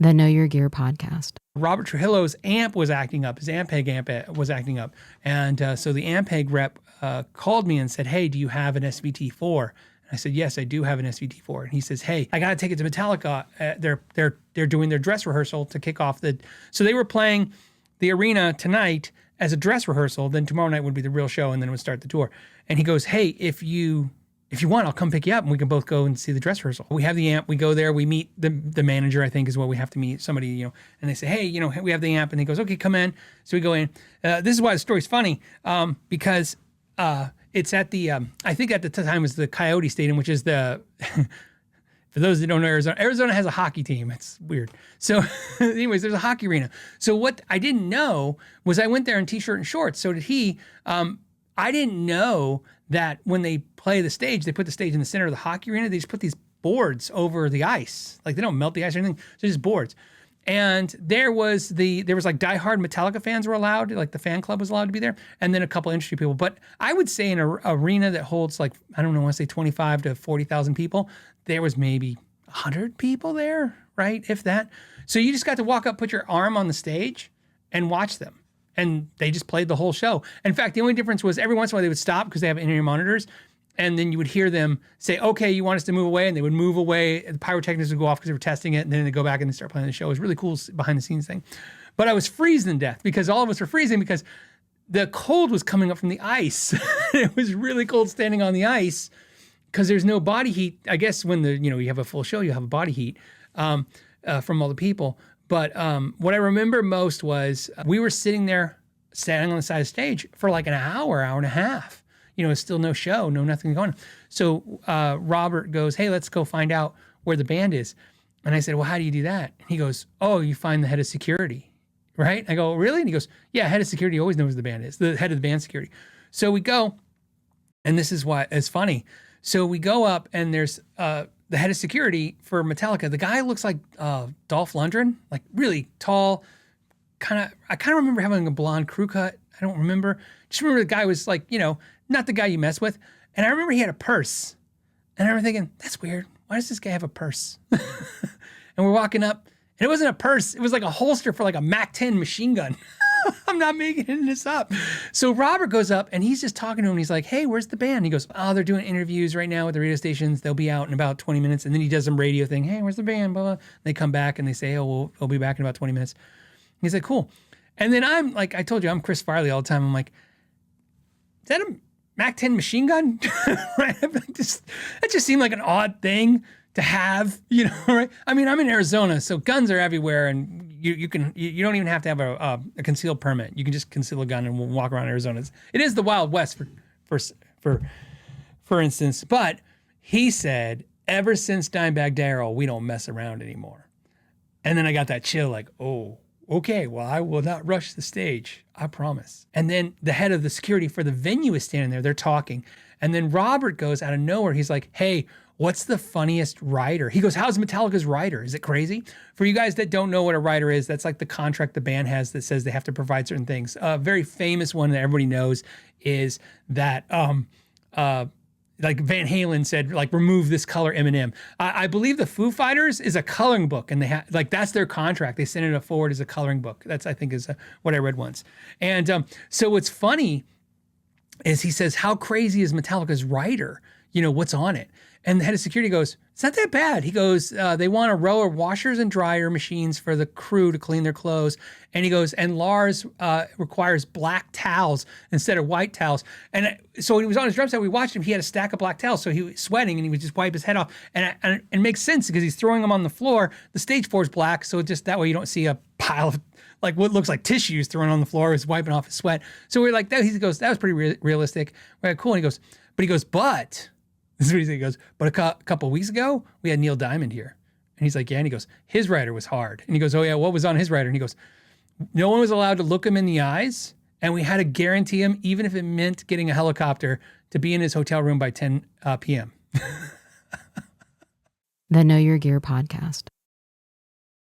The Know Your Gear podcast. Robert Trujillo's amp was acting up. His Ampeg amp was acting up. And so the Ampeg rep called me and said, hey, do you have an SVT4? And I said, yes, I do have an SVT4. And he says, hey, I got to take it to Metallica. They're doing their dress rehearsal to kick off so they were playing the arena tonight as a dress rehearsal. Then tomorrow night would be the real show, and then it would start the tour. And he goes, hey, if you want, I'll come pick you up and we can both go and see the dress rehearsal. We have the amp, we go there, we meet the manager, I think is what we have to meet, somebody, and they say, hey, we have the amp. And he goes, okay, come in. So we go in. This is why the story's funny, because it's at the, I think at the time it was the Coyote Stadium, which is for those that don't know Arizona has a hockey team. It's weird. So anyways, there's a hockey arena. So what I didn't know was I went there in t-shirt and shorts. So did he. I didn't know that when they play the stage, they put the stage in the center of the hockey arena. They just put these boards over the ice. Like they don't melt the ice or anything. So just boards. And there was like diehard Metallica fans were allowed, like the fan club was allowed to be there. And then a couple industry people. But I would say in an arena that holds like, I don't know, I want to say 25 to 40,000 people, there was maybe 100 people there, right? If that. So you just got to walk up, put your arm on the stage and watch them. And they just played the whole show. In fact, the only difference was every once in a while they would stop because they have in-ear monitors. And then you would hear them say, okay, you want us to move away? And they would move away. The pyrotechnics would go off because they were testing it. And then they go back and they start playing the show. It was really cool behind the scenes thing. But I was freezing to death because all of us were freezing because the cold was coming up from the ice. It was really cold standing on the ice because there's no body heat. I guess when you have a full show, you have a body heat from all the people. But what I remember most was we were standing on the side of the stage for like an hour and a half. Still no show, nothing going on. So Robert goes, hey, let's go find out where the band is. And I said, well, how do you do that? And he goes, oh, you find the head of security, right? I go, really? And he goes, yeah, head of security always knows where the band is, the head of the band security. So we go, and this is why it's funny. So we go up, and there's the head of security for Metallica. The guy looks like Dolph Lundgren, like really tall. I kind of remember having a blonde crew cut. I don't remember. Just remember the guy was like, not the guy you mess with. And I remember he had a purse. And I remember thinking, that's weird. Why does this guy have a purse? And we're walking up, and it wasn't a purse. It was like a holster for like a MAC-10 machine gun. I'm not making this up. So Robert goes up, and he's just talking to him. He's like, hey, where's the band? He goes, oh, they're doing interviews right now with the radio stations. They'll be out in about 20 minutes. And then he does some radio thing. Hey, where's the band? Blah, blah. They come back, and they say, oh, we'll be back in about 20 minutes. He's like, cool. And then I'm like, I told you, I'm Chris Farley all the time. I'm like, is that a MAC-10 machine gun? Right? That just seemed like an odd thing to have, right? I mean, I'm in Arizona, so guns are everywhere, and you don't even have to have a concealed permit. You can just conceal a gun and walk around Arizona. It is the Wild West, for instance. But he said, ever since Dimebag Darrell, we don't mess around anymore. And then I got that chill, like, oh, okay, well, I will not rush the stage, I promise. And then the head of the security for the venue is standing there. They're talking. And then Robert goes out of nowhere. He's like, hey, what's the funniest rider? He goes, how's Metallica's rider? Is it crazy? For you guys that don't know what a rider is, that's like the contract the band has that says they have to provide certain things. A very famous one that everybody knows is that like Van Halen said, like, remove this color M&M. I believe the Foo Fighters is a coloring book, and they have, like, that's their contract. They send it forward as a coloring book. That's, I think, is what I read once. And so what's funny is he says, how crazy is Metallica's rider? What's on it? And the head of security goes, it's not that bad. He goes, they want a row of washers and dryer machines for the crew to clean their clothes. And he goes, and Lars requires black towels instead of white towels. And so he was on his drum set. We watched him. He had a stack of black towels. So he was sweating, and he would just wipe his head off. And it makes sense because he's throwing them on the floor. The stage floor is black. So just that way you don't see a pile of like what looks like tissues thrown on the floor. He's wiping off his sweat. So we're like, he goes, that was pretty realistic. We're like, cool. And he goes, but... This is what he said. He goes, but a couple of weeks ago, we had Neil Diamond here. And he's like, yeah. And he goes, his rider was hard. And he goes, oh, yeah, what was on his rider? And he goes, no one was allowed to look him in the eyes. And we had to guarantee him, even if it meant getting a helicopter, to be in his hotel room by 10 p.m. The Know Your Gear podcast.